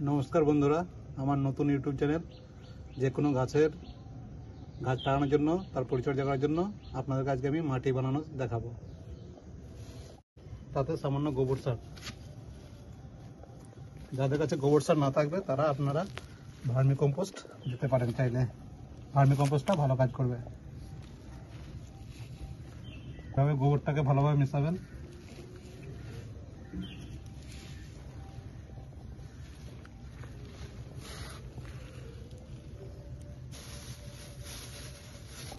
নমস্কার বন্ধুরা, আমার নতুন ইউটিউব চ্যানেল যে কোনো গাছ লাগানোর জন্য তার পরিচর্যা করার জন্য আপনাদের আজকে আমি মাটি বানানো দেখাবো। তাতে সামান্য গোবর সার, যাদের কাছে গোবর সার না থাকবে তারা আপনারা ভার্মি কম্পোস্ট দিতে পারেন। চাইলে ভার্মি কম্পোস্টটা ভালো কাজ করবে। এভাবে গোবরটাকে ভালোভাবে মেশাবেন।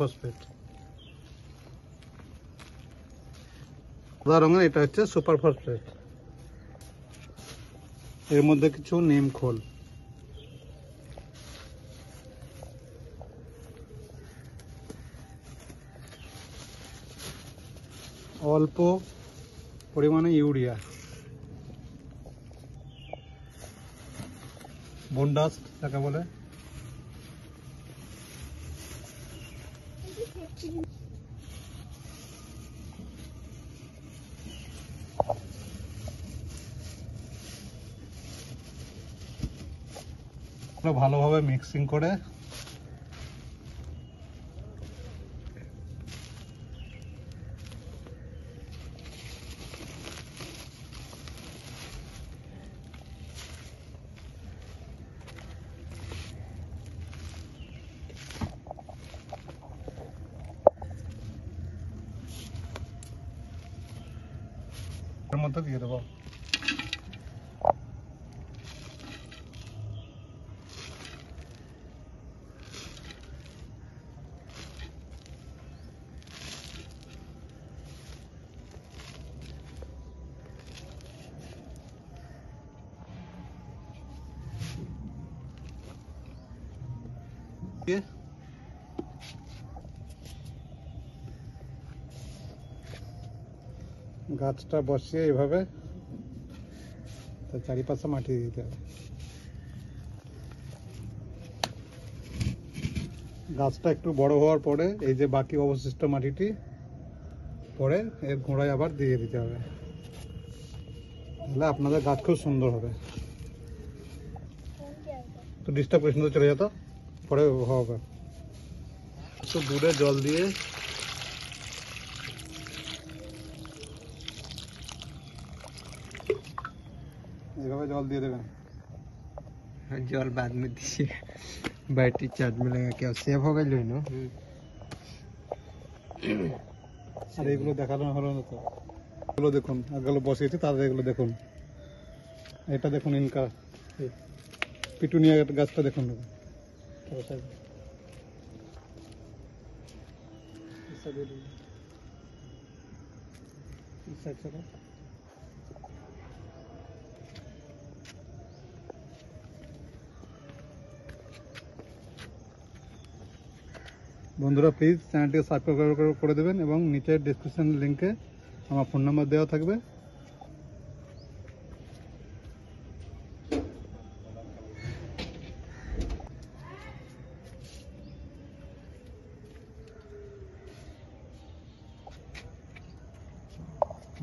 ফসফেট সাদা রঙের, এটা হচ্ছে সুপার ফসফেট। এর মধ্যে কিছু নিম খোল, অল্প পরিমাণে ইউরিয়া, বনডাস্ট যাকে বলে, ভালোভাবে মিক্সিং করে এর মধ্যে দিয়ে দেবো। গাছটা বসিয়ে এইভাবে তার চারিপাশে মাটি দিতে হবে। গাছটা একটু বড় হওয়ার পরে এই যে বাকি অবশিষ্ট মাটিটি পরে এর গোড়ায় আবার দিয়ে দিতে হবে। তাহলে আপনাদের গাছ খুব সুন্দর হবে। তো ডিস্টার্ব করে সুন্দর চলে যেত, পরে হবে। একটু দুধে জল দিয়ে এইভাবে জল দিয়ে দেবেন। जल बाद में दीजिए, बैटरी चार्ज में लगा के सेव हो गई ना। আর এগুলো দেখানো হলো না তো, এগুলো দেখুন, এগুলো বসিয়েছি তাদের, এগুলো দেখুন, এটা দেখুন, ইনকা পিটুনিয়া গাছটা দেখুন। বন্ধুরা প্লিজ চ্যানেলটিকে সাবস্ক্রাইব করে দেবেন এবং নিচের ডেসক্রিপশন লিঙ্কে আমার ফোন নাম্বার দেওয়া থাকবে।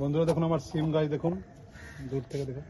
বন্ধুরা দেখুন আমার সিম গাছ, দেখুন দূর থেকে দেখুন।